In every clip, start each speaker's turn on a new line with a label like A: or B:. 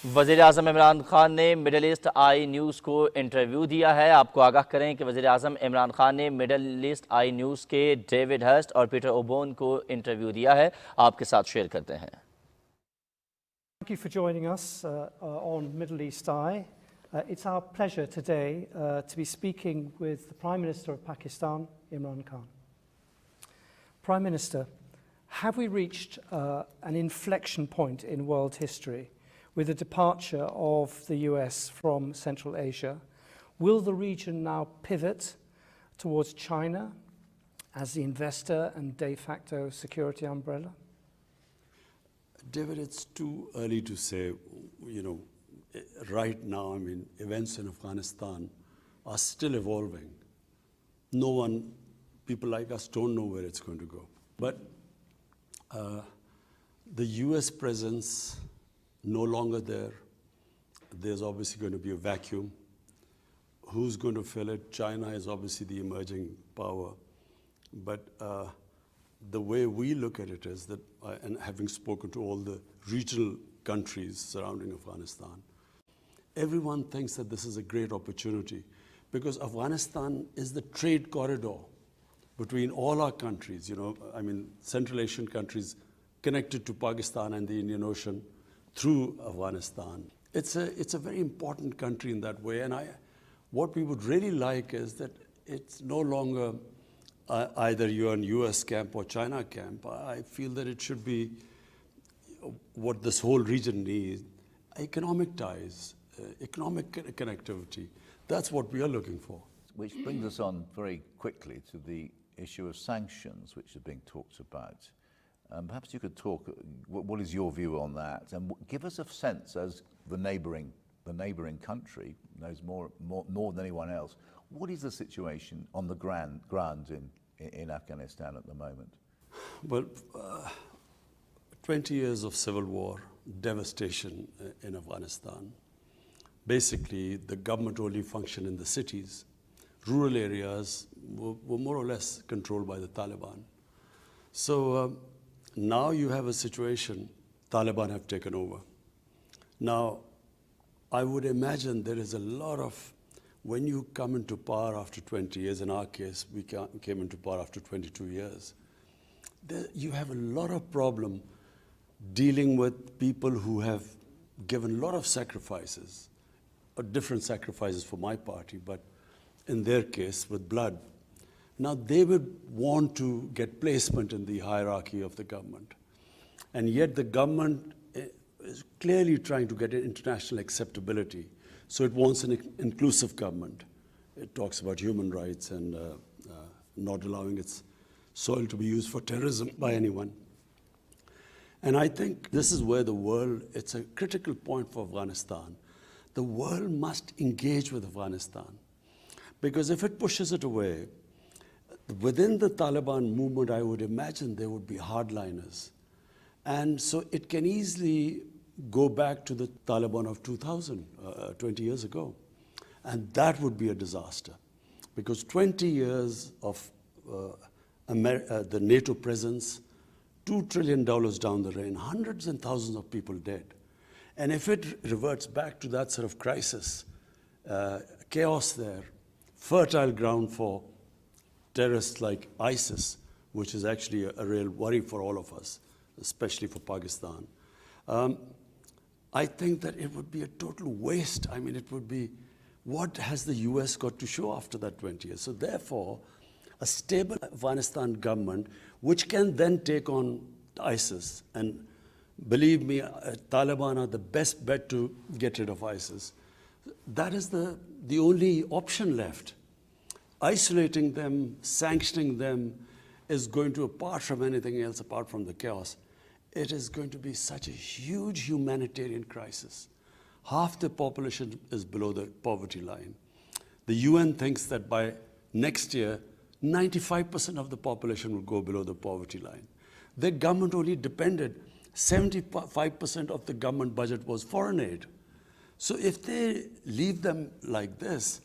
A: वज़ीर-ए-आज़म इमरान खान ने middle east I news को इंटरव्यू दिया है। आपको आगाह करें कि वज़ीर-ए-आज़म इमरान खान ने मिडल ईस्ट आई न्यूज़ के डेविड हर्स्ट और पीटर ओबोन को इंटरव्यू दिया है। आपके साथ शेयर करते हैं।
B: Thank you for joining us on Middle East Eye. It's our pleasure today to be speaking with the Prime Minister of Pakistan, Imran Khan. Prime Minister, have we reached an inflection point in world history with the departure of the US from Central Asia? Will the region now pivot towards China as the investor and de facto security umbrella?
C: David, it's too early to say. Right now, events in Afghanistan are still evolving. People like us don't know where it's going to go. But the US presence no longer there. There's obviously going to be a vacuum. Who's going to fill it? China is obviously the emerging power. But the way we look at it is that, and having spoken to all the regional countries surrounding Afghanistan, everyone thinks that this is a great opportunity because Afghanistan is the trade corridor between all our countries. Central Asian countries connected to Pakistan and the Indian Ocean through Afghanistan. It's a very important country in that way. And what we would really like is that it's no longer either you're in US camp or China camp. I feel that it should be what this whole region needs, economic ties, economic connectivity. That's what we are looking for.
D: Which brings us on very quickly to the issue of sanctions, which are being talked about. Perhaps you could talk, what is your view on that? And give us a sense, as the neighbouring country knows more than anyone else, what is the situation on the ground in Afghanistan at the moment?
C: Well, 20 years of civil war, devastation in Afghanistan. Basically, the government only functioned in the cities. Rural areas were more or less controlled by the Taliban. So now you have a situation, Taliban have taken over. Now, I would imagine there is a lot of, when you come into power after 20 years, in our case, we came into power after 22 years, you have a lot of problem dealing with people who have given a lot of sacrifices, or different sacrifices for my party, but in their case, with blood. Now, they would want to get placement in the hierarchy of the government. And yet the government is clearly trying to get international acceptability. So it wants an inclusive government. It talks about human rights and not allowing its soil to be used for terrorism by anyone. And I think this is where the world, it's a critical point for Afghanistan. The world must engage with Afghanistan. Because if it pushes it away, within the Taliban movement, I would imagine there would be hardliners. And so it can easily go back to the Taliban of 2000, 20 years ago. And that would be a disaster. Because 20 years of the NATO presence, $2 trillion down the drain, hundreds and thousands of people dead. And if it reverts back to that sort of crisis, chaos there, fertile ground for terrorists like ISIS, which is actually a real worry for all of us, especially for Pakistan. I think that it would be a total waste. It would be, what has the US got to show after that 20 years? So therefore, a stable Afghanistan government, which can then take on ISIS, and believe me, Taliban are the best bet to get rid of ISIS. That is the only option left. Isolating them, sanctioning them is going to, apart from anything else, apart from the chaos, it is going to be such a huge humanitarian crisis. Half the population is below the poverty line. The UN thinks that by next year, 95% of the population will go below the poverty line. Their government only depended, 75% of the government budget was foreign aid. So if they leave them like this,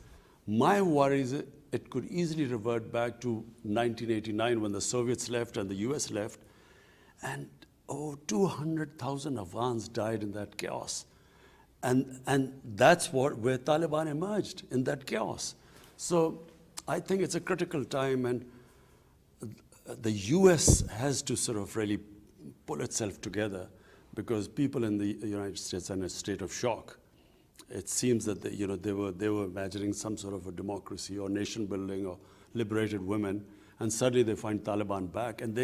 C: my worry is it could easily revert back to 1989 when the Soviets left and the US left, and 200,000 Afghans died in that chaos. And that's where Taliban emerged, in that chaos. So I think it's a critical time, and the US has to sort of really pull itself together, because people in the United States are in a state of shock. It seems that they were imagining some sort of a democracy or nation building or liberated women, and suddenly they find Taliban back, and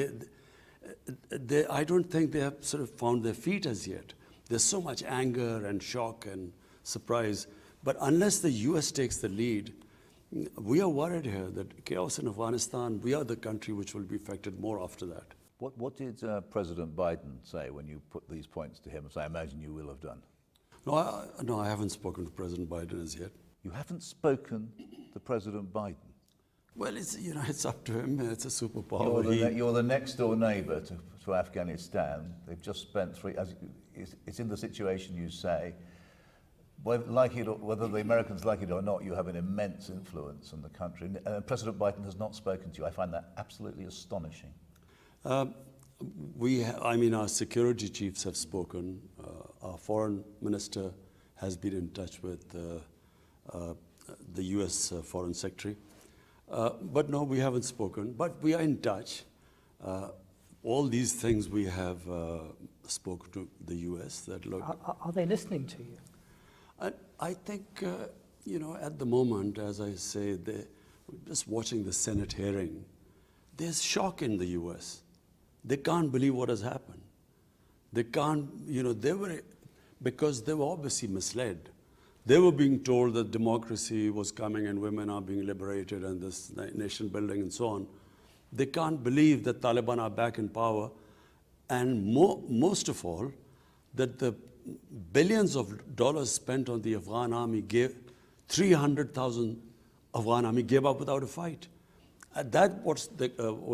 C: I don't think they have sort of found their feet as yet. There's so much anger and shock and surprise, but unless the US takes the lead, we are worried here that chaos in Afghanistan, we are the country which will be affected more after that.
D: What did President Biden say when you put these points to him, as I imagine you will have done?
C: No, I haven't spoken to President Biden as yet.
D: You haven't spoken to President Biden?
C: Well, it's up to him. It's a superpower.
D: You're the next door neighbour to Afghanistan. They've just spent it's in the situation you say. Whether the Americans like it or not, you have an immense influence on the country. And President Biden has not spoken to you. I find that absolutely astonishing.
C: Our security chiefs have spoken. Our foreign minister has been in touch with the US foreign secretary. But no, we haven't spoken. But we are in touch. All these things we have spoken to the US. That look.
B: Are they listening to you?
C: I think, at the moment, as I say, just watching the Senate hearing, there's shock in the US. They can't believe what has happened. They can't, because they were obviously misled. They were being told that democracy was coming and women are being liberated and this nation building and so on. They can't believe that Taliban are back in power, and most of all, that the billions of dollars spent on the Afghan army 300,000 Afghan army gave up without a fight. That's what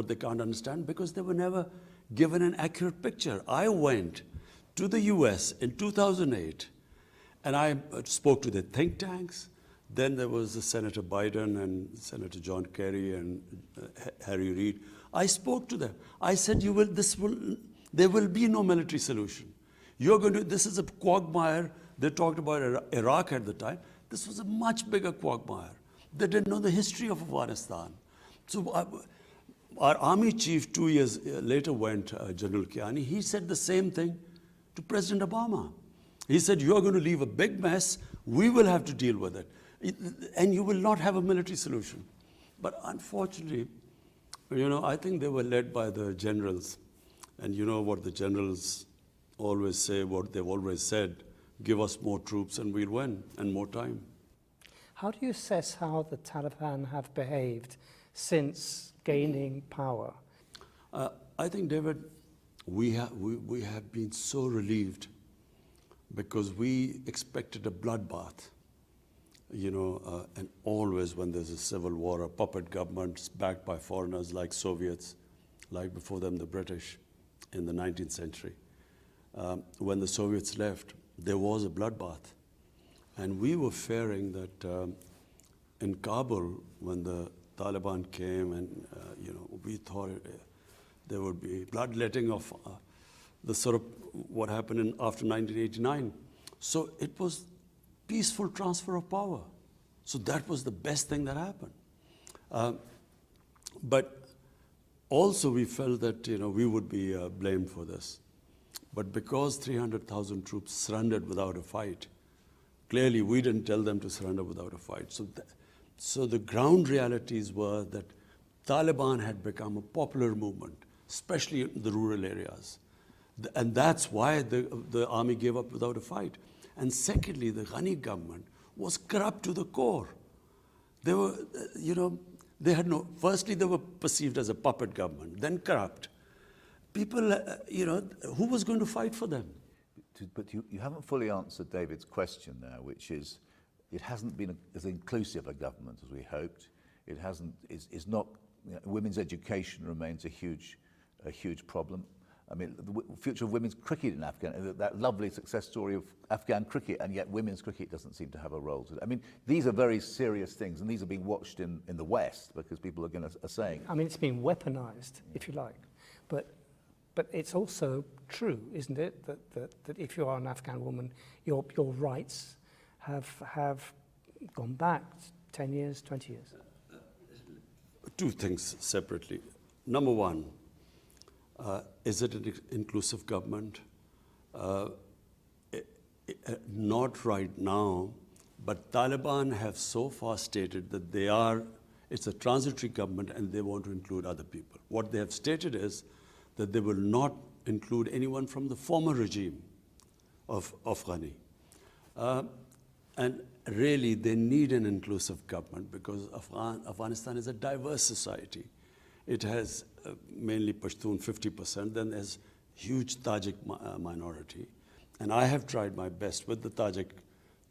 C: they can't understand, because they were never given an accurate picture. I went to the US in 2008, and I spoke to the think tanks. Then there was Senator Biden and Senator John Kerry and Harry Reid. I spoke to them. I said, there will be no military solution. This is a quagmire. They talked about Iraq at the time. This was a much bigger quagmire. They didn't know the history of Afghanistan. So our army chief 2 years later went, General Kiani, he said the same thing to President Obama. He said, you're going to leave a big mess, we will have to deal with it, and you will not have a military solution. But unfortunately, I think they were led by the generals. And you know what the generals always say, what they've always said, give us more troops and we'll win, and more time.
B: How do you assess how the Taliban have behaved since gaining power?
C: I think, David, we have been so relieved, because we expected a bloodbath. And always when there's a civil war, a puppet government backed by foreigners like Soviets, like before them the British in the 19th century. When the Soviets left, there was a bloodbath. And we were fearing that in Kabul, when the Taliban came, and we thought there would be bloodletting of the sort of what happened after 1989. So it was peaceful transfer of power. So that was the best thing that happened. But also we felt that we would be blamed for this. But because 300,000 troops surrendered without a fight, clearly we didn't tell them to surrender without a fight. So the ground realities were that Taliban had become a popular movement, especially in the rural areas. And that's why the army gave up without a fight. And secondly, the Ghani government was corrupt to the core. They were, firstly they were perceived as a puppet government, then corrupt. People, who was going to fight for them?
D: But you haven't fully answered David's question now, which is, it hasn't been as inclusive a government as we hoped. It hasn't. It's not. Women's education remains a huge problem. I mean, the future of women's cricket in Afghanistan, that lovely success story of Afghan cricket, and yet women's cricket doesn't seem to have a role. I mean, these are very serious things, and these are being watched in the West, because people are saying.
B: I mean, it's being weaponized, if you like. But But it's also true, isn't it, that if you are an Afghan woman, your rights have gone back 10 years, 20 years?
C: Two things separately. Number one, is it an inclusive government? Not right now, but Taliban have so far stated that it's a transitory government and they want to include other people. What they have stated is that they will not include anyone from the former regime of Ghani. And really, they need an inclusive government because Afghanistan is a diverse society. It has mainly Pashtun, 50%, then there's huge Tajik minority. And I have tried my best with the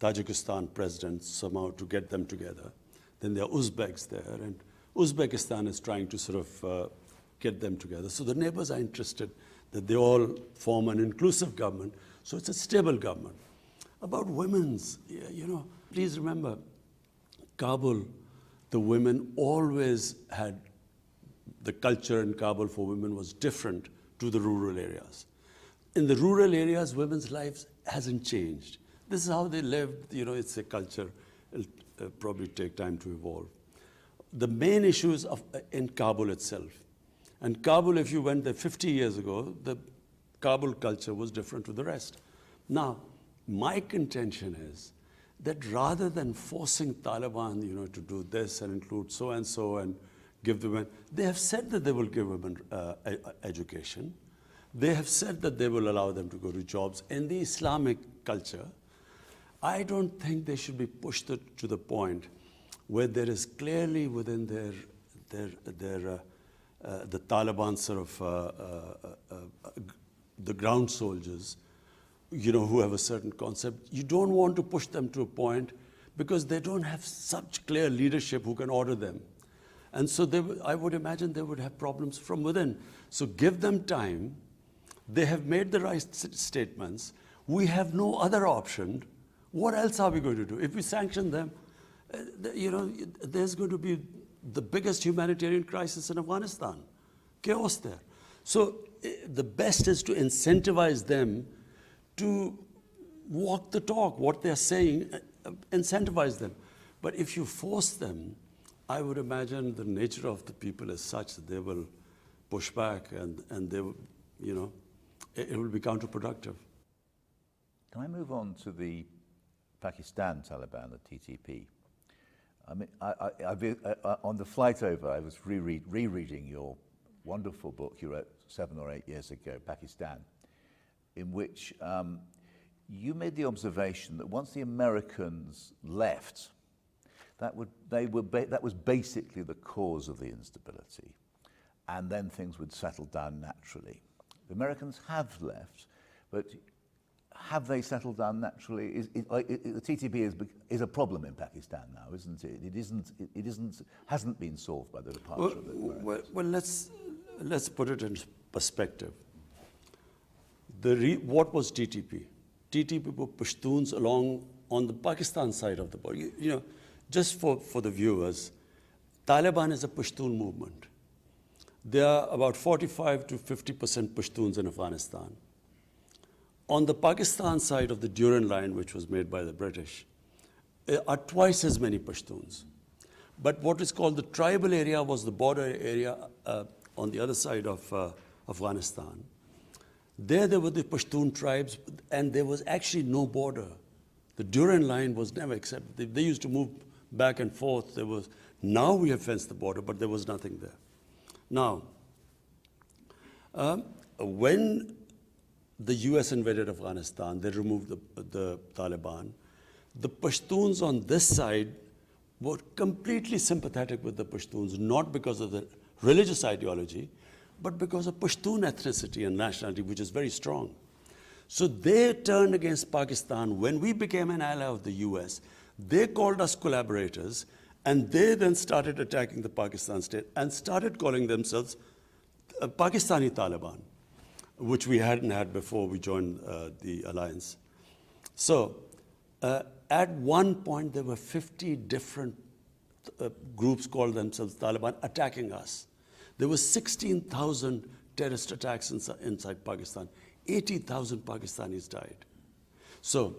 C: Tajikistan president somehow to get them together. Then there are Uzbeks there, and Uzbekistan is trying to sort of get them together. So the neighbors are interested that they all form an inclusive government, so it's a stable government. About women's, please remember, Kabul, the women always had, the culture in Kabul for women was different to the rural areas. In the rural areas, women's lives hasn't changed. This is how they lived, it's a culture. It'll probably take time to evolve. The main issues in Kabul itself. And Kabul, if you went there 50 years ago, the Kabul culture was different to the rest. Now, my contention is that rather than forcing Taliban, to do this and include so and give the women, they have said that they will give women education. They have said that they will allow them to go to jobs. In the Islamic culture, I don't think they should be pushed to the point where there is clearly within the Taliban sort of the ground soldiers, who have a certain concept. You don't want to push them to a point because they don't have such clear leadership who can order them. And so I would imagine they would have problems from within. So give them time. They have made the right statements. We have no other option. What else are we going to do? If we sanction them, there's going to be the biggest humanitarian crisis in Afghanistan. Chaos there. So the best is to incentivize them to walk the talk, what they're saying, incentivize them. But if you force them, I would imagine the nature of the people is such that they will push back and they will, it will be counterproductive.
D: Can I move on to the Pakistan Taliban, the TTP? I mean, on the flight over, I was rereading your wonderful book you wrote 7 or 8 years ago, Pakistan, in which you made the observation that once the Americans left, that was basically the cause of the instability, and then things would settle down naturally. The Americans have left, but have they settled down naturally? The TTP is a problem in Pakistan now, isn't it? It hasn't been solved by the departure of the Americans.
C: Well, let's put it in perspective. What was TTP? TTP were Pashtuns along on the Pakistan side of the border. Just for the viewers, Taliban is a Pashtun movement. There are about 45 to 50% Pashtuns in Afghanistan. On the Pakistan side of the Durand Line, which was made by the British, are twice as many Pashtuns. But what is called the tribal area was the border area on the other side of Afghanistan. There were the Pashtun tribes, and there was actually no border. The Durand Line was never accepted. They used to move back and forth. Now we have fenced the border, but there was nothing there. Now, when the US invaded Afghanistan, they removed the Taliban. The Pashtuns on this side were completely sympathetic with the Pashtuns, not because of the religious ideology, but because of Pashtun ethnicity and nationality, which is very strong. So they turned against Pakistan. When we became an ally of the US, they called us collaborators, and they then started attacking the Pakistan state and started calling themselves Pakistani Taliban, which we hadn't had before we joined the alliance. So at one point, there were 50 different groups called themselves Taliban attacking us. There were 16,000 terrorist attacks inside Pakistan. 80,000 Pakistanis died. So,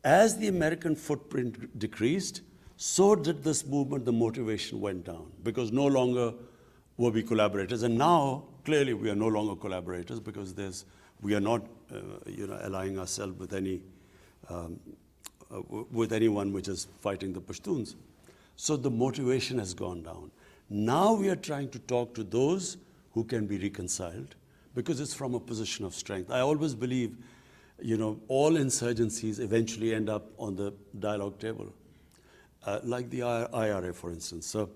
C: as the American footprint decreased, so did this movement, the motivation went down, because no longer were we collaborators. And now, clearly, we are no longer collaborators, because we are not allying ourselves with anyone which is fighting the Pashtuns. So the motivation has gone down. Now we are trying to talk to those who can be reconciled, because it's from a position of strength. I always believe, all insurgencies eventually end up on the dialogue table, like the IRA, for instance. So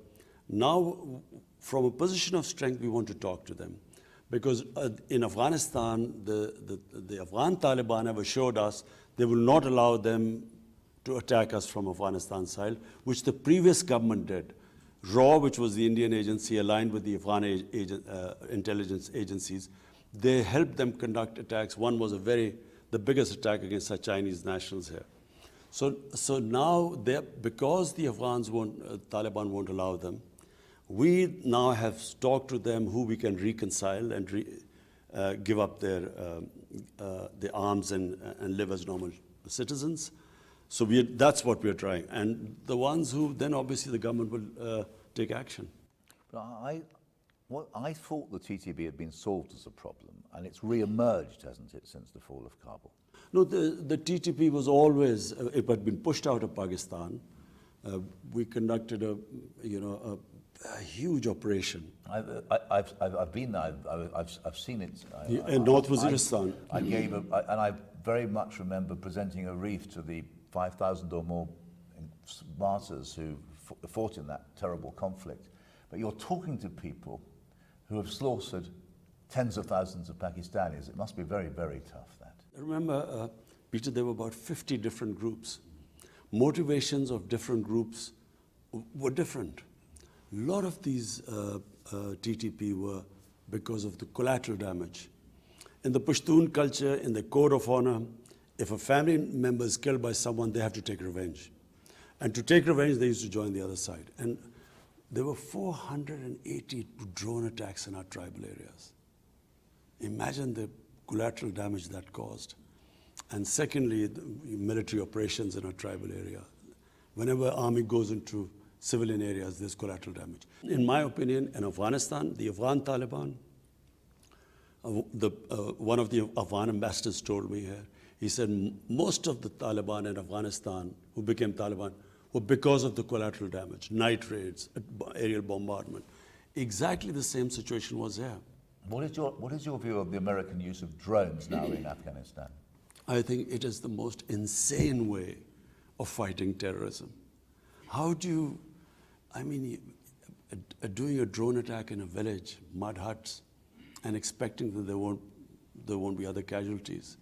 C: now, from a position of strength, we want to talk to them. Because in Afghanistan, the Afghan Taliban have assured us they will not allow them to attack us from Afghanistan side, which the previous government did. RAW, which was the Indian agency aligned with the Afghan intelligence agencies, they helped them conduct attacks. One was the biggest attack against the Chinese nationals here. So now, because the Taliban won't allow them, we now have talked to them who we can reconcile and give up their arms and live as normal citizens. So that's what we're trying. And the ones who, then obviously the government will take action.
D: But I thought the TTP had been solved as a problem, and it's re-emerged, hasn't it, since the fall of Kabul?
C: No, the TTP was always, it had been pushed out of Pakistan. We conducted a huge operation.
D: I've been there. I've seen it.
C: In North Waziristan.
D: And I very much remember presenting a wreath to the 5,000 or more martyrs who fought in that terrible conflict. But you're talking to people who have slaughtered tens of thousands of Pakistanis. It must be very, very tough, that.
C: Remember, Peter, there were about 50 different groups. Motivations of different groups were different. A lot of these TTP were because of the collateral damage. In the Pashtun culture, in the code of honor, if a family member is killed by someone, they have to take revenge. And to take revenge, they used to join the other side. And there were 480 drone attacks in our tribal areas. Imagine the collateral damage that caused. And secondly, the military operations in our tribal area. Whenever army goes into civilian areas, there's collateral damage. In my opinion, in Afghanistan, the Afghan Taliban, one of the Afghan ambassadors told me here, he said most of the Taliban in Afghanistan who became Taliban were because of the collateral damage, night raids, aerial bombardment. Exactly the same situation was here.
D: What is your view of the American use of drones now in Afghanistan?
C: I think it is the most insane way of fighting terrorism. How do you, doing a drone attack in a village, mud huts, and expecting that there won't be other casualties.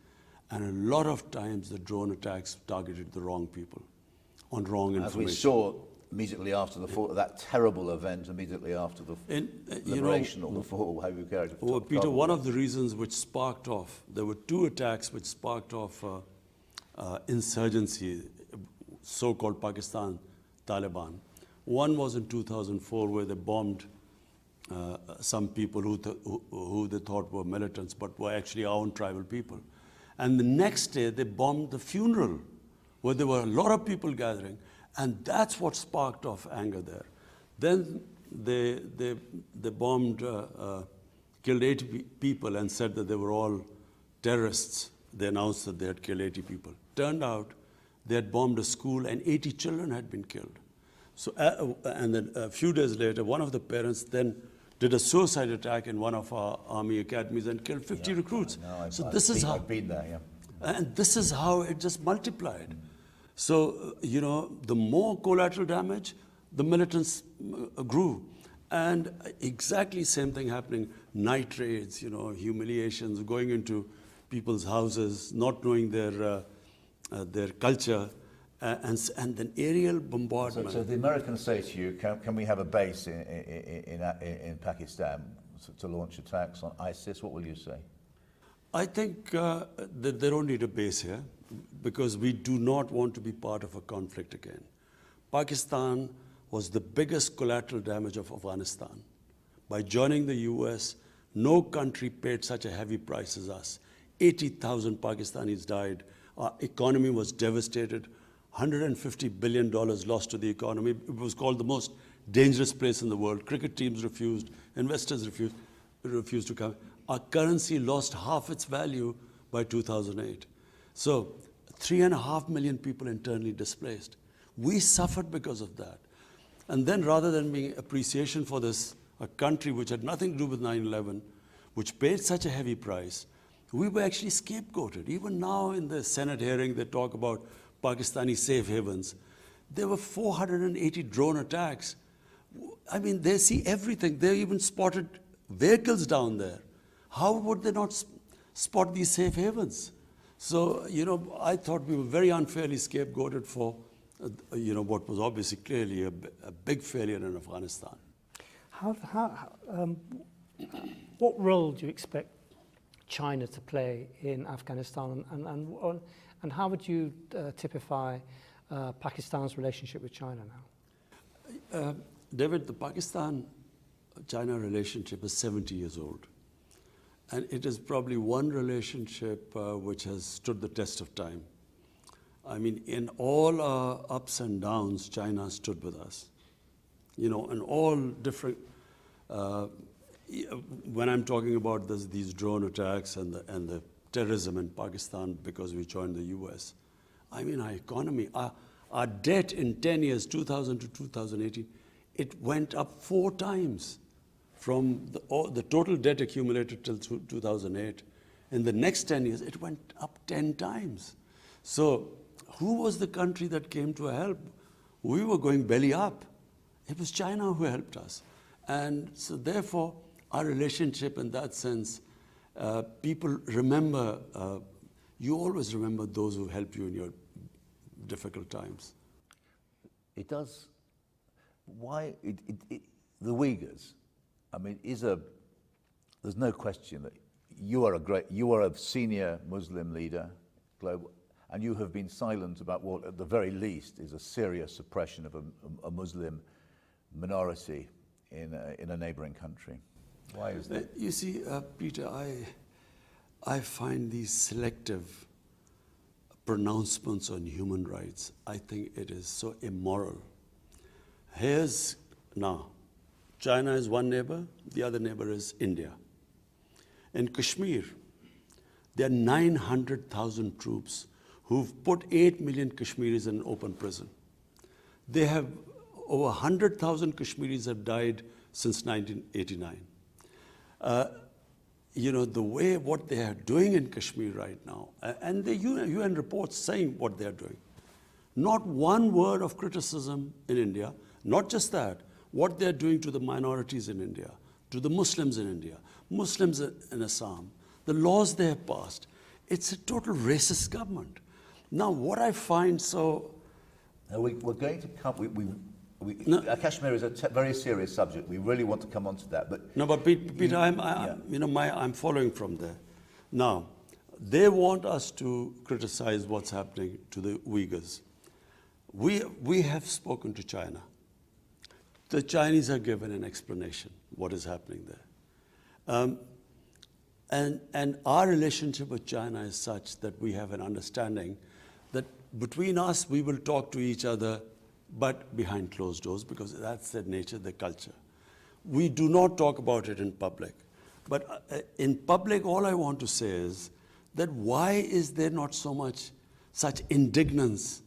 C: And a lot of times the drone attacks targeted the wrong people on wrong information.
D: As we saw immediately after the fall, that terrible event immediately after the liberation or the fall, how you carried it.
C: Well, Peter, one of the reasons which sparked off, there were two attacks which sparked off insurgency, so-called Pakistan Taliban. One was in 2004 where they bombed some people who they thought were militants, but were actually our own tribal people. And the next day, they bombed the funeral, where there were a lot of people gathering, and that's what sparked off anger there. Then they bombed, killed 80 people and said that they were all terrorists. They announced that they had killed 80 people. Turned out they had bombed a school and 80 children had been killed. So, and then a few days later, one of the parents then did a suicide attack in one of our army academies and killed 50 recruits.
D: I've been there, yeah.
C: And this is how it just multiplied. So, the more collateral damage, the militants grew. And exactly same thing happening, night raids, humiliations, going into people's houses, not knowing their culture, and then aerial bombardment.
D: So the Americans say to you, can we have a base in Pakistan to launch attacks on ISIS? What will you say?
C: I think that they don't need a base here because we do not want to be part of a conflict again. Pakistan was the biggest collateral damage of Afghanistan. By joining the US, No country paid such a heavy price as us. 80,000 Pakistanis died. Our economy was devastated. $150 billion lost to the economy. It was called the most dangerous place in the world. Cricket teams refused. Investors refused to come. Our currency lost half its value by 2008. So 3.5 million people internally displaced. We suffered because of that. And then rather than being appreciation for this, a country which had nothing to do with 9/11, which paid such a heavy price, we were actually scapegoated. Even now in the Senate hearing, they talk about Pakistani safe havens. There were 480 drone attacks. I mean, they see everything. They even spotted vehicles down there. How would they not spot these safe havens? So, I thought we were very unfairly scapegoated for, what was obviously clearly a big failure in Afghanistan.
B: What role do you expect China to play in Afghanistan, and how would you typify Pakistan's relationship with China now?
C: David, the Pakistan-China relationship is 70 years old. And it is probably one relationship which has stood the test of time. I mean, in all our ups and downs, China stood with us. In all different, when I'm talking about these drone attacks and the terrorism in Pakistan because we joined the US, I mean, our economy, our debt in 10 years, 2000 to 2018, it went up 4 times. From the total debt accumulated till 2008. In the next 10 years, it went up 10 times. So who was the country that came to help? We were going belly up. It was China who helped us. And so therefore, our relationship in that sense, people remember, you always remember those who helped you in your difficult times.
D: It does. Why, the Uyghurs, I mean, there's no question that you are a senior Muslim leader, global, and you have been silent about what, at the very least, is a serious suppression of a Muslim minority in a neighboring country. Why is that?
C: You see, Peter, I find these selective pronouncements on human rights, I think it is so immoral. Now, China is one neighbor, the other neighbor is India. In Kashmir, there are 900,000 troops who've put 8 million Kashmiris in an open prison. They have over 100,000 Kashmiris have died since 1989. The way what they are doing in Kashmir right now, and the UN reports saying what they are doing. Not one word of criticism in India, not just that, what they're doing to the minorities in India, to the Muslims in India, Muslims in Assam, the laws they have passed. It's a total racist government. Now, what I find so...
D: Now we're going to come... Kashmir is a very serious subject. We really want to come on to that. But
C: no, but Peter, I'm following from there. Now, they want us to criticize what's happening to the Uyghurs. We have spoken to China. The Chinese have given an explanation what is happening there. And our relationship with China is such that we have an understanding that between us, we will talk to each other, but behind closed doors, because that's their nature, their culture. We do not talk about it in public. But in public, all I want to say is that why is there not such indignance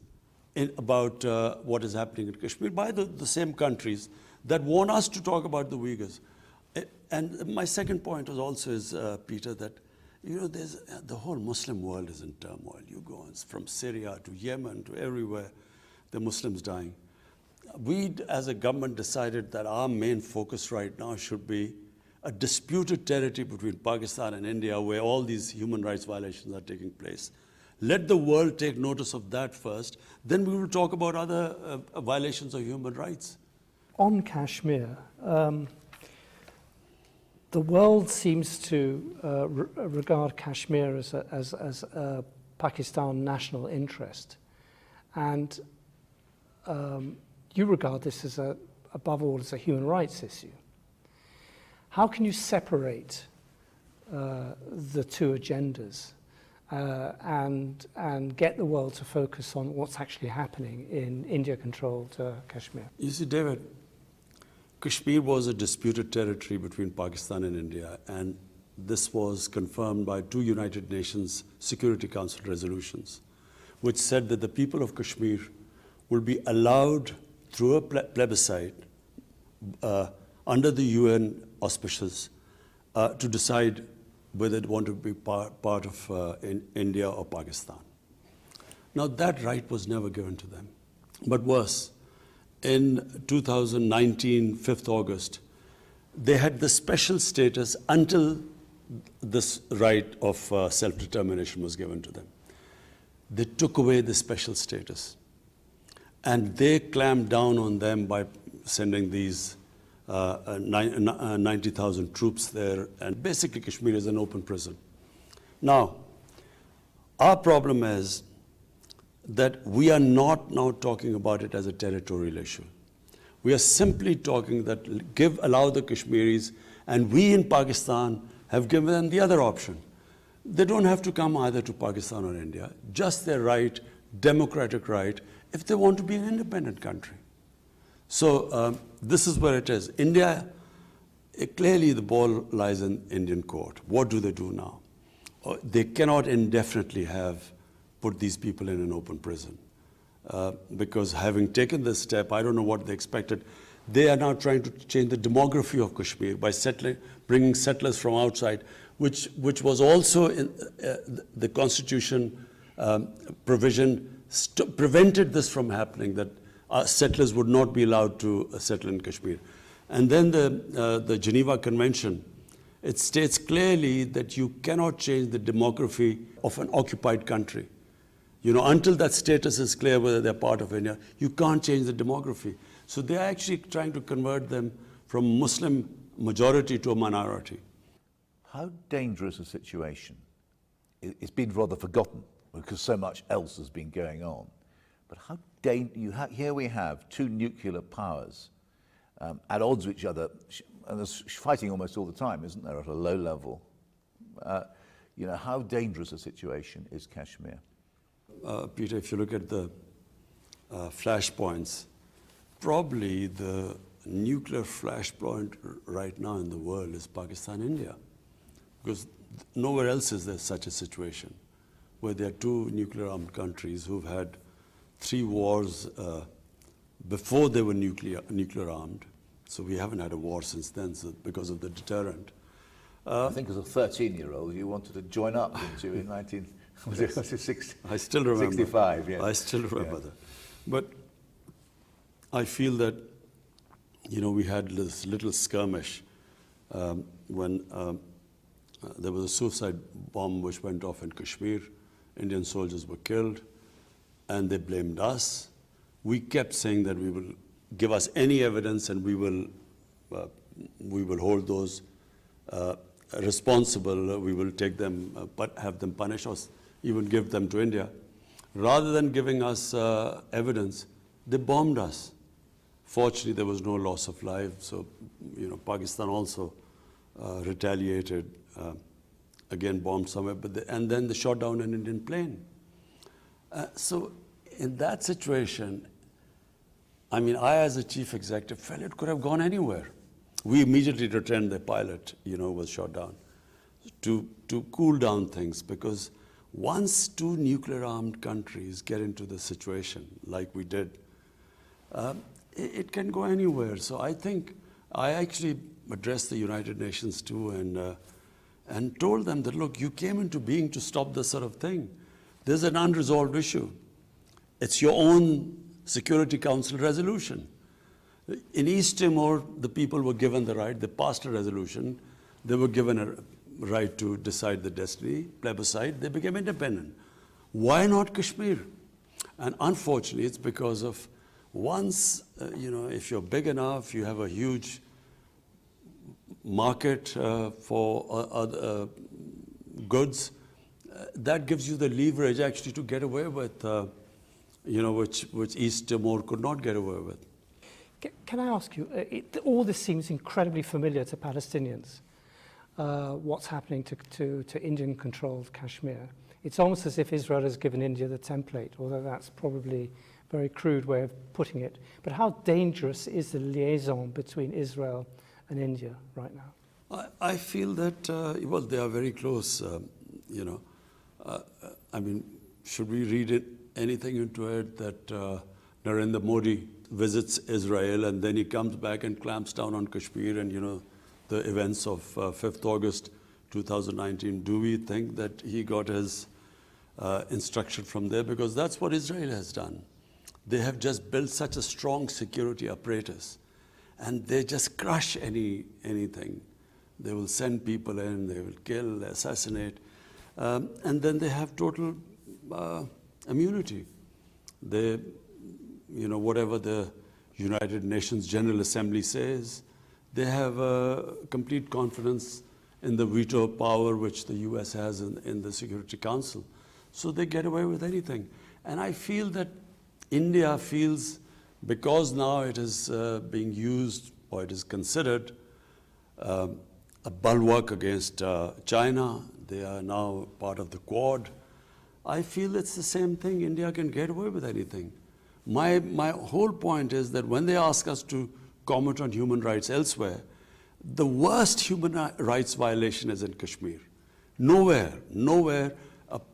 C: about what is happening in Kashmir by the same countries that want us to talk about the Uyghurs? And my second point is Peter, that there's the whole Muslim world is in turmoil. You go from Syria to Yemen to everywhere, the Muslims dying. We, as a government, decided that our main focus right now should be a disputed territory between Pakistan and India, where all these human rights violations are taking place. Let the world take notice of that first, then we will talk about other violations of human rights.
B: On Kashmir, the world seems to regard Kashmir as a Pakistan national interest. And you regard this above all as a human rights issue. How can you separate the two agendas and get the world to focus on what's actually happening in India-controlled Kashmir?
C: You see, David, Kashmir was a disputed territory between Pakistan and India, and this was confirmed by two United Nations Security Council resolutions, which said that the people of Kashmir will be allowed through a plebiscite under the UN auspices to decide whether they want to be part of India or Pakistan. Now that right was never given to them. But worse, in 2019, 5th August, they had the special status until this right of self-determination was given to them. They took away the special status. And they clamped down on them by sending these 90,000 troops there, and basically Kashmir is an open prison. Now, our problem is that we are not now talking about it as a territorial issue. We are simply talking that allow the Kashmiris, and we in Pakistan have given them the other option. They don't have to come either to Pakistan or India, just their right, democratic right, if they want to be an independent country. So this is where it is. India, clearly the ball lies in Indian court. What do they do now? They cannot indefinitely have put these people in an open prison. Because having taken this step, I don't know what they expected. They are now trying to change the demography of Kashmir by bringing settlers from outside, which was also in the constitution provision prevented this from happening, that settlers would not be allowed to settle in Kashmir. And then the Geneva Convention, it states clearly that you cannot change the demography of an occupied country. You know, until that status is clear whether they're part of India, you can't change the demography. So they're actually trying to convert them from Muslim majority to a minority.
D: How dangerous a situation? It's been rather forgotten because so much else has been going on. But how here we have two nuclear powers at odds with each other, and there's fighting almost all the time, isn't there, at a low level? You know, how dangerous a situation is Kashmir?
C: Peter, if you look at the flashpoints, probably the nuclear flashpoint right now in the world is Pakistan-India, because nowhere else is there such a situation where there are two nuclear-armed countries who've had 3 wars before they were nuclear-armed. So we haven't had a war since then, so because of the deterrent.
D: I think as a 13-year-old, you wanted to join up, didn't you, in 1960?
C: I still remember.
D: 65, yeah.
C: I still remember that. But I feel that, you know, we had this little skirmish when there was a suicide bomb which went off in Kashmir. Indian soldiers were killed, and they blamed us. We kept saying that we will give us any evidence, and we will hold those responsible. We will take them, have them punished, or even give them to India. Rather than giving us evidence, they bombed us. Fortunately, there was no loss of life. So, you know, Pakistan also retaliated, again bombed somewhere, and then they shot down an Indian plane. So in that situation, I mean, I as a chief executive felt it could have gone anywhere. We immediately returned the pilot, you know, was shot down to cool down things, because once two nuclear-armed countries get into the situation like we did, it can go anywhere. So I think I actually addressed the United Nations too, and told them that, look, you came into being to stop this sort of thing. There's an unresolved issue. It's your own Security Council resolution. In East Timor, the people were given the right. They passed a resolution. They were given a right to decide the destiny, plebiscite. They became independent. Why not Kashmir? And unfortunately, it's because of once, you know, if you're big enough, you have a huge market for other goods, that gives you the leverage actually to get away with, you know, which East Timor could not get away with.
B: Can I ask you, all this seems incredibly familiar to Palestinians. what's happening to Indian-controlled Kashmir. It's almost as if Israel has given India the template, although that's probably a very crude way of putting it. But how dangerous is the liaison between Israel and India right now?
C: I feel that, well, they are very close, I mean, should we read anything into it that Narendra Modi visits Israel and then he comes back and clamps down on Kashmir and, the events of 5th August 2019, do we think that he got his instruction from there? Because that's what Israel has done. They have just built such a strong security apparatus and they just crush anything. They will send people in, they will kill, assassinate, and then they have total immunity. They, whatever the United Nations General Assembly says, they have complete confidence in the veto power which the US has in the Security Council. So they get away with anything. And I feel that India feels, because now it is being used, or it is considered a bulwark against China, they are now part of the Quad. I feel it's the same thing. India can get away with anything. My whole point is that when they ask us to comment on human rights elsewhere, the worst human rights violation is in Kashmir. Nowhere,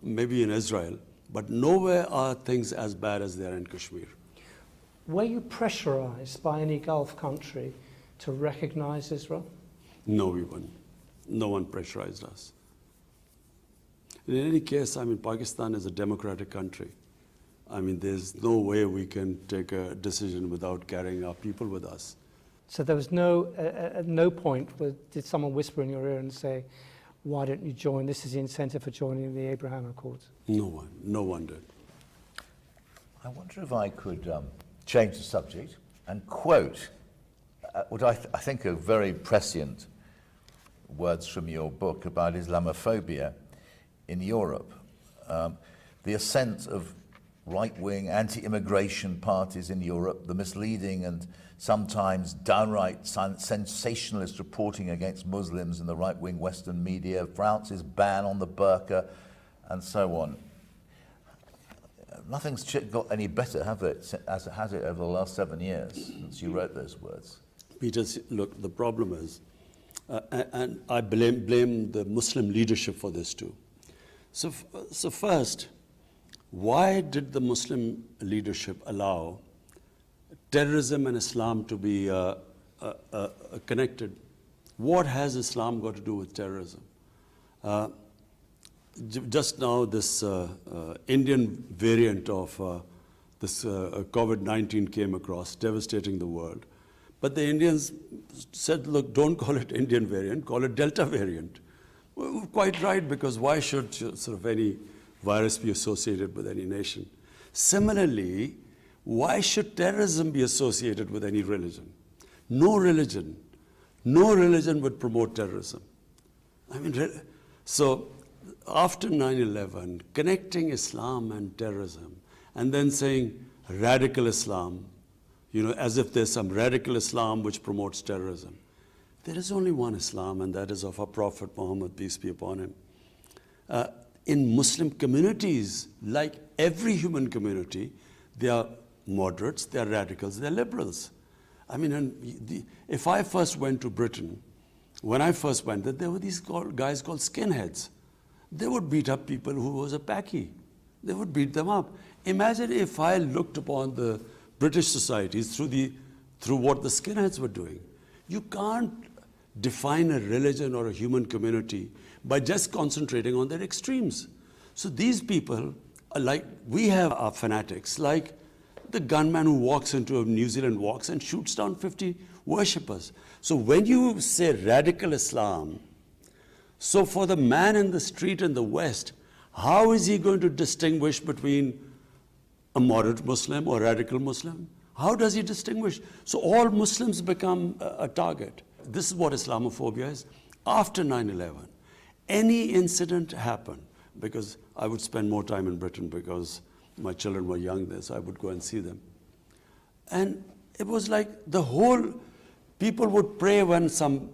C: maybe in Israel, but nowhere are things as bad as they are in Kashmir.
B: Were you pressurized by any Gulf country to recognize Israel?
C: No, we weren't. No one pressurized us. In any case, I mean, Pakistan is a democratic country. I mean, there's no way we can take a decision without carrying our people with us.
B: So there was at no point did someone whisper in your ear and say, why don't you join? This is the incentive for joining the Abraham Accords.
C: No one did.
D: I wonder if I could change the subject and quote what I think are very prescient words from your book about Islamophobia in Europe. The ascent of right-wing anti-immigration parties in Europe, the misleading and sometimes downright sensationalist reporting against Muslims in the right-wing Western media, France's ban on the burqa, and so on. Nothing's got any better, as it has it over the last 7 years since you wrote those words.
C: Peter, look, the problem is, and I blame the Muslim leadership for this too. So first, why did the Muslim leadership allow terrorism and Islam to be connected? What has Islam got to do with terrorism? Just now, this Indian variant of this COVID-19 came across, devastating the world. But the Indians said, look, don't call it Indian variant, call it Delta variant. Well, quite right, because why should sort of any virus be associated with any nation? Similarly, why should terrorism be associated with any religion? No religion would promote terrorism. I mean, so after 9/11, connecting Islam and terrorism, and then saying radical Islam, as if there's some radical Islam which promotes terrorism. There is only one Islam, and that is of our Prophet Muhammad, peace be upon him. In Muslim communities, like every human community, they are moderates, they are radicals, they are liberals. I mean, if I first went to Britain, when I first went there were these guys called skinheads. They would beat up people who was a Paki. They would beat them up. Imagine if I looked upon the British societies through what the skinheads were doing. You can't define a religion or a human community by just concentrating on their extremes. So these people, we have our fanatics, like the gunman who walks into New Zealand walks and shoots down 50 worshippers. So when you say radical Islam, so for the man in the street in the West, how is he going to distinguish between a moderate Muslim or radical Muslim? How does he distinguish? So all Muslims become a target. This is what Islamophobia is. After 9/11, any incident happened, because I would spend more time in Britain because my children were young there, so I would go and see them. And it was like the whole, people would pray when some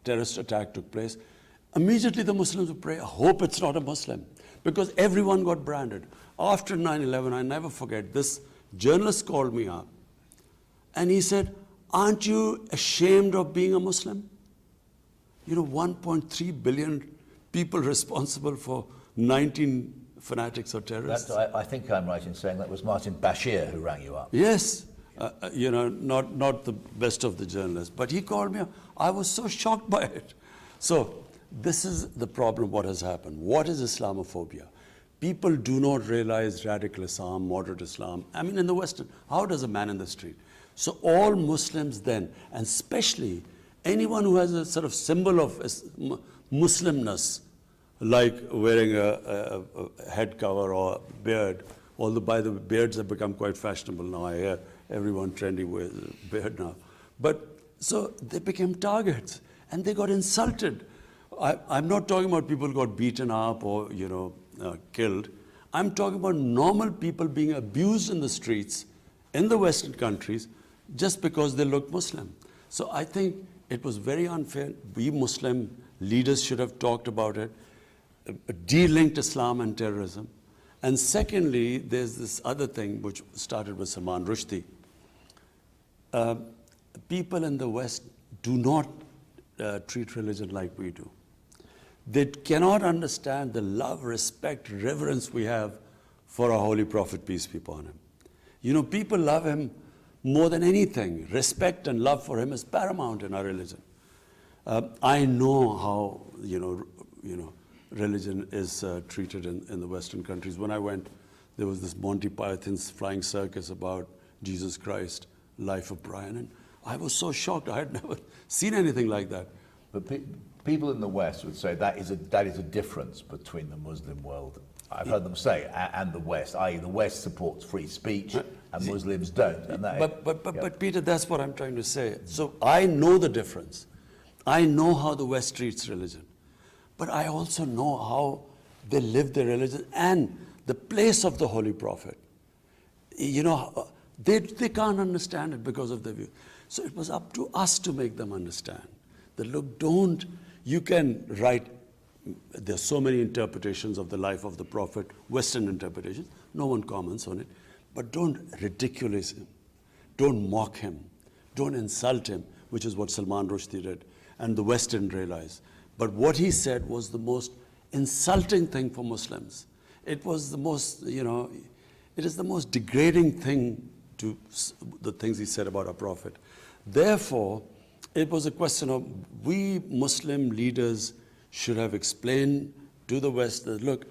C: terrorist attack took place, immediately the Muslims would pray, I hope it's not a Muslim, because everyone got branded. After 9/11, I never forget, this journalist called me up and he said, aren't you ashamed of being a Muslim? You know, 1.3 billion people responsible for 19 fanatics or terrorists.
D: I think I'm right in saying that was Martin Bashir who rang you up.
C: Yes, you know, not the best of the journalists, but he called me up. I was so shocked by it. So this is the problem, what has happened. What is Islamophobia? People do not realize radical Islam, moderate Islam. I mean, in the Western, how does a man in the street? So all Muslims then, and especially anyone who has a sort of symbol of Muslimness, like wearing a head cover or beard, although by the way, beards have become quite fashionable now. I hear everyone trendy with a beard now. But so they became targets and they got insulted. I'm not talking about people who got beaten up or, you know, killed. I'm talking about normal people being abused in the streets in the Western countries just because they look Muslim. So I think it was very unfair. We Muslim leaders should have talked about it, de-linked Islam and terrorism. And secondly, there's this other thing which started with Salman Rushdie. People in the West do not treat religion like we do. They cannot understand the love, respect, reverence we have for our holy prophet, peace be upon him. You know, people love him more than anything. Respect and love for him is paramount in our religion. I know how, you know, religion is treated in the Western countries. When I went, there was this Monty Python's flying circus about Jesus Christ, life of Brian, and I was so shocked. I had never seen anything like that.
D: But people in the West would say that is a difference between the Muslim world, I've heard them say, and the West, i.e. the West supports free speech and Muslims don't. And that,
C: but Peter, that's what I'm trying to say. So I know the difference. I know how the West treats religion. But I also know how they live their religion and the place of the Holy Prophet. You know, they can't understand it because of their view. So it was up to us to make them understand. That look, you can write, there's so many interpretations of the life of the Prophet, Western interpretations, no one comments on it, but don't ridiculous him, don't mock him, don't insult him, which is what Salman Rushdie did, and the West didn't realize. But what he said was the most insulting thing for Muslims. It was the most, you know, it is the most degrading thing to the things he said about our Prophet. Therefore, it was a question of we Muslim leaders should have explained to the West that, look,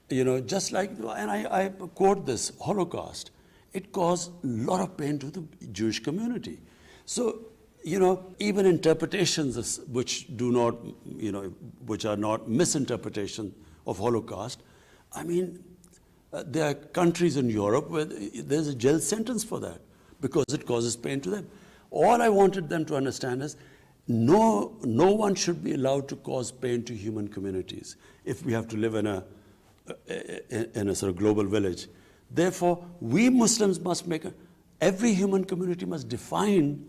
C: you know, just like, and I quote this, Holocaust, it caused a lot of pain to the Jewish community. So, you know, even interpretations which do not, you know, which are not misinterpretation of Holocaust, I mean, there are countries in Europe where there's a jail sentence for that because it causes pain to them. All I wanted them to understand is no one should be allowed to cause pain to human communities if we have to live in a sort of global village. Therefore, we Muslims must every human community must define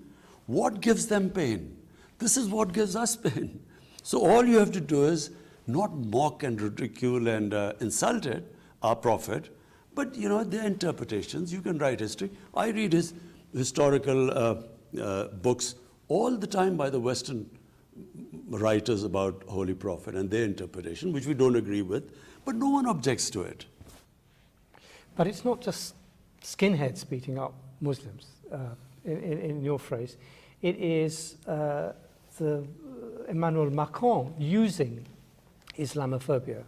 C: what gives them pain. This is what gives us pain. So all you have to do is not mock and ridicule and insult it, our Prophet, but you know, their interpretations. You can write history. I read his historical books all the time by the Western writers about Holy Prophet and their interpretation, which we don't agree with, but no one objects to it.
B: But it's not just skinheads beating up Muslims, in your phrase. It is Emmanuel Macron using Islamophobia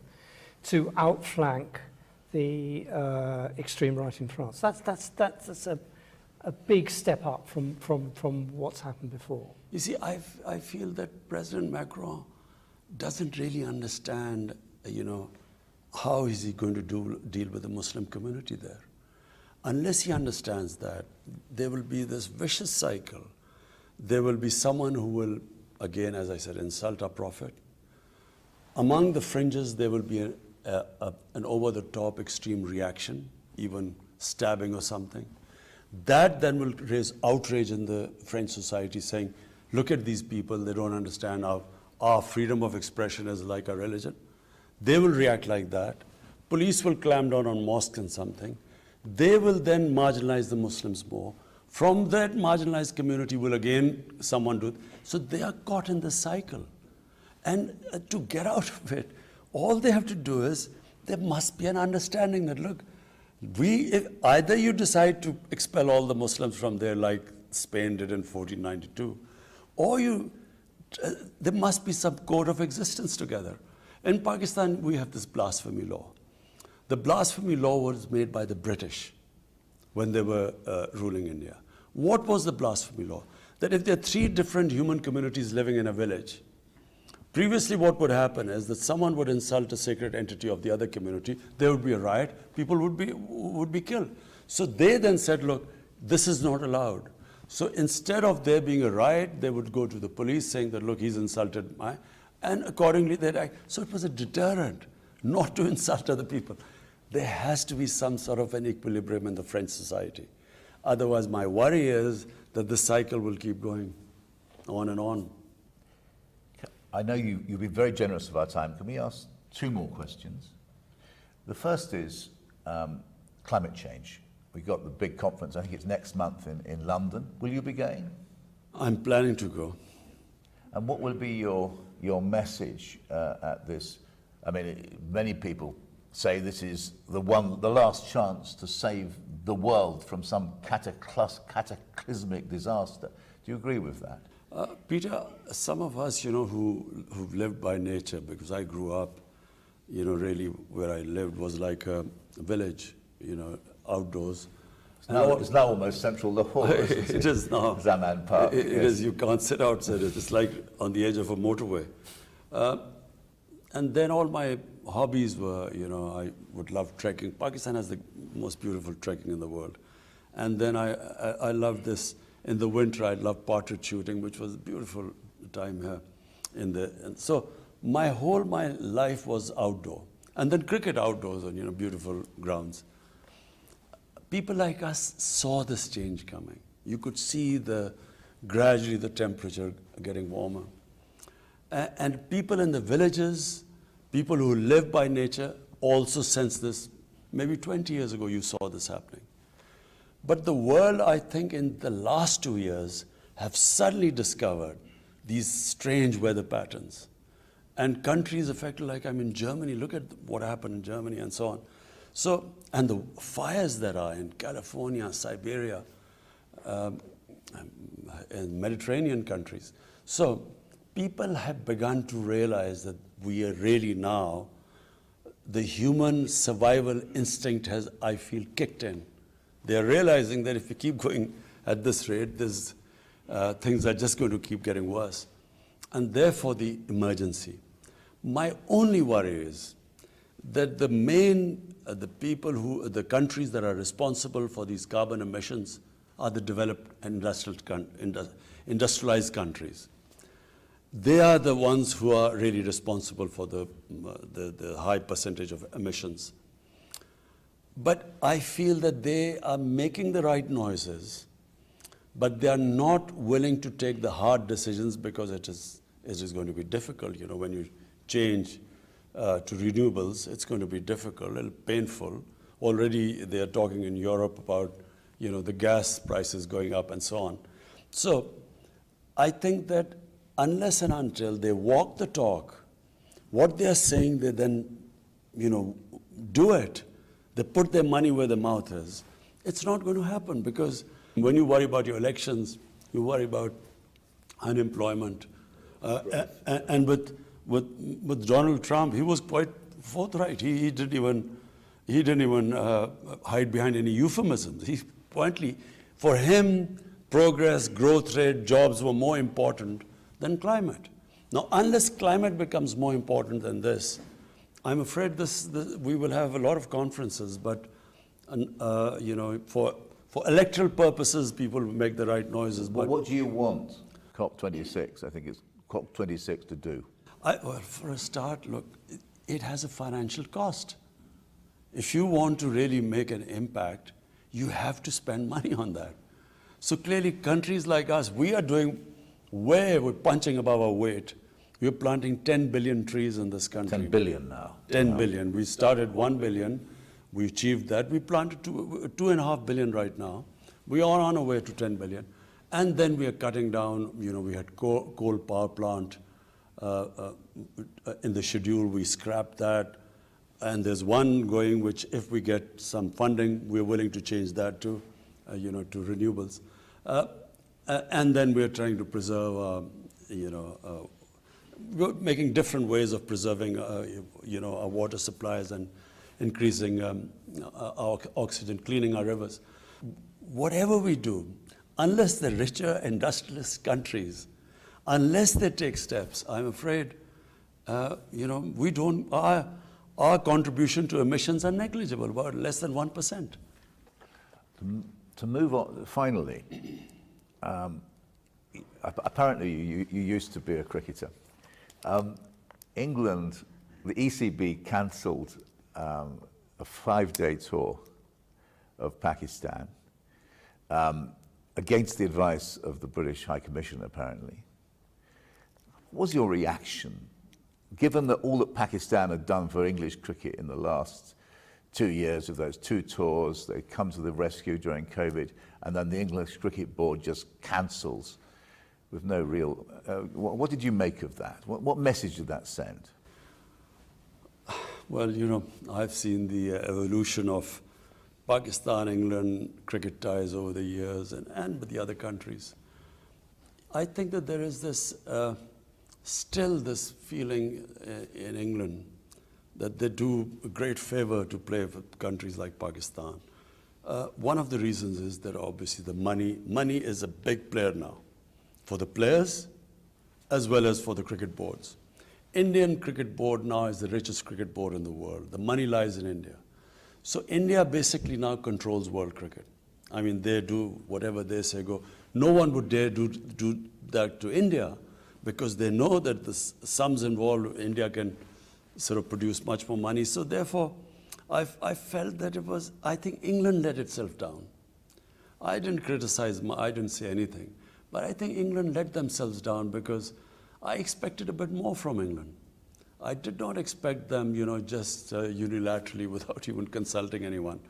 B: to outflank the extreme right in France. That's a big step up from what's happened before.
C: You see, I feel that President Macron doesn't really understand, you know, how is he going to deal with the Muslim community there. Unless he understands that, there will be this vicious cycle. There will be someone who will, again, as I said, insult our Prophet. Among the fringes, there will be an over-the-top extreme reaction, even stabbing or something. That then will raise outrage in the French society saying, look at these people, they don't understand our freedom of expression is like a religion. They will react like that. Police will clamp down on mosques and something. They will then marginalize the Muslims more. From that marginalized community will again someone do it. So they are caught in this cycle. And to get out of it, all they have to do is, there must be an understanding that, look, if either you decide to expel all the Muslims from there like Spain did in 1492, or there must be some code of existence together. In Pakistan, we have this blasphemy law. The blasphemy law was made by the British when they were ruling India. What was the blasphemy law? That if there are 3 different human communities living in a village, previously what would happen is that someone would insult a sacred entity of the other community, there would be a riot, people would be killed. So they then said, look, this is not allowed. So instead of there being a riot, they would go to the police saying that, look, he's insulted my, and accordingly they'd act. So it was a deterrent not to insult other people. There has to be some sort of an equilibrium in the French society. Otherwise, my worry is that the cycle will keep going on and on.
D: I know you've been very generous of our time. Can we ask 2 more questions? The first is climate change. We've got the big conference, I think it's next month in London. Will you be going?
C: I'm planning to go.
D: And what will be your message at this? I mean, many people say this is the last chance to save the world from some cataclysmic disaster. Do you agree with that?
C: Peter, some of us, who've lived by nature, because I grew up, really where I lived was like a village, outdoors.
D: It's now almost central Lahore.
C: It is now.
D: Zaman Park.
C: It is. You can't sit outside it. It's like on the edge of a motorway. And then all my hobbies were, I would love trekking. Pakistan has the most beautiful trekking in the world. And then I loved this. In the winter, I loved partridge shooting, which was a beautiful time here. And so my life was outdoor. And then cricket outdoors on, beautiful grounds. People like us saw this change coming. You could see gradually the temperature getting warmer. And people in the villages, people who live by nature, also sense this. Maybe 20 years ago, you saw this happening. But the world, I think, in the last 2 years, have suddenly discovered these strange weather patterns. And countries affected, like I'm in Germany, look at what happened in Germany and so on. So, and the fires that are in California, Siberia, and Mediterranean countries. So people have begun to realize that we are really now, the human survival instinct has, I feel, kicked in. They're realizing that if we keep going at this rate, things are just going to keep getting worse. And therefore the emergency. My only worry is that the countries that are responsible for these carbon emissions are the developed industrialized countries. They are the ones who are really responsible for the high percentage of emissions. But I feel that they are making the right noises, but they are not willing to take the hard decisions because it is going to be difficult. When you change to renewables, it's going to be difficult, a little painful. Already they are talking in Europe about, the gas prices going up and so on. So I think that unless and until they walk the talk, what they are saying, they then, do it. They put their money where their mouth is. It's not going to happen because when you worry about your elections, you worry about unemployment. And with Donald Trump, he was quite forthright. He didn't even hide behind any euphemisms. He pointedly, for him, progress, growth rate, jobs were more important than climate. Now, unless climate becomes more important than this, I'm afraid we will have a lot of conferences, but for electoral purposes, people will make the right noises.
D: But what do you want COP26? I think it's COP26 to do.
C: Well, for a start, look, it has a financial cost. If you want to really make an impact, you have to spend money on that. So clearly, countries like us, we're punching above our weight. We're planting 10 billion trees in this country.
D: 10 billion now.
C: 10 billion. We started 1 billion. We achieved that. We planted 2.5 billion right now. We are on our way to 10 billion. And then we are cutting down, we had coal power plant in the schedule. We scrapped that. And there's one going, which if we get some funding, we're willing to change that to renewables. And then we're trying to preserve, we're making different ways of preserving, our water supplies and increasing our oxygen, cleaning our rivers. Whatever we do, unless the richer industrialist countries, unless they take steps, I'm afraid, we don't, our contribution to emissions are negligible, about less than 1%.
D: To move on, finally, apparently you used to be a cricketer. England, the ECB cancelled a 5-day tour of Pakistan against the advice of the British High Commissioner, apparently. What was your reaction, given that all that Pakistan had done for English cricket in the last 2 years of those 2 tours, they come to the rescue during COVID, and then the English Cricket Board just cancels with no real... what did you make of that? What message did that send?
C: Well, I've seen the evolution of Pakistan-England cricket ties over the years and with the other countries. I think that there is this, still this feeling in England that they do a great favor to play for countries like Pakistan. One of the reasons is that obviously the money is a big player now for the players as well as for the cricket boards. Indian cricket board now is the richest cricket board in the world. The money lies in India. So India basically now controls world cricket. I mean, they do whatever they say go. No one would dare do that to India because they know that the sums involved, India can sort of produce much more money. So therefore, I felt that it was, I think England let itself down. I didn't criticize, I didn't say anything. But I think England let themselves down because I expected a bit more from England. I did not expect them, just unilaterally without even consulting anyone.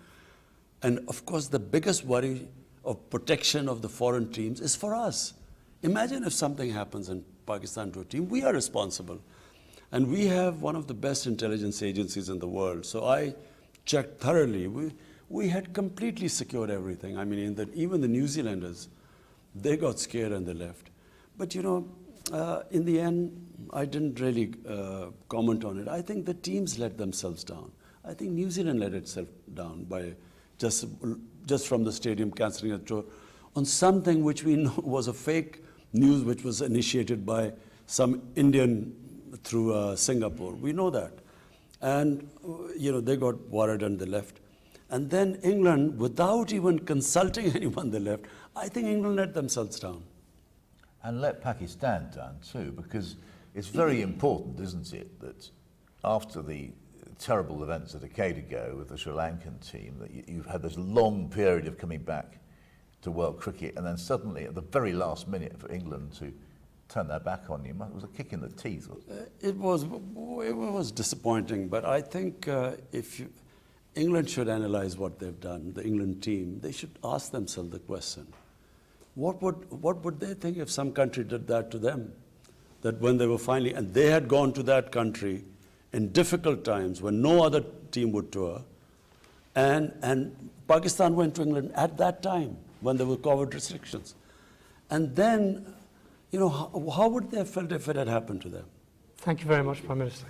C: And of course, the biggest worry of protection of the foreign teams is for us. Imagine if something happens in Pakistan to a team, we are responsible. And we have one of the best intelligence agencies in the world. So I checked thoroughly. We had completely secured everything. I mean, even the New Zealanders, they got scared and they left. But in the end, I didn't really comment on it. I think the teams let themselves down. I think New Zealand let itself down by just from the stadium cancelling a tour on something which we know was a fake news, which was initiated by some Indian through Singapore. We know that. And, they got worried and they left. And then England, without even consulting anyone, they left. I think England let themselves down.
D: And let Pakistan down too, because it's very important, isn't it, that after the terrible events a decade ago with the Sri Lankan team, that you've had this long period of coming back to world cricket, and then suddenly at the very last minute for England to turn their back on you, it was a kick in the teeth.
C: It was disappointing, but I think England should analyze what they've done, the England team. They should ask themselves the question. What would they think if some country did that to them? That when they were finally, and they had gone to that country in difficult times when no other team would tour, and Pakistan went to England at that time when there were COVID restrictions. And then, how would they have felt if it had happened to them?
B: Thank you very much, Prime Minister.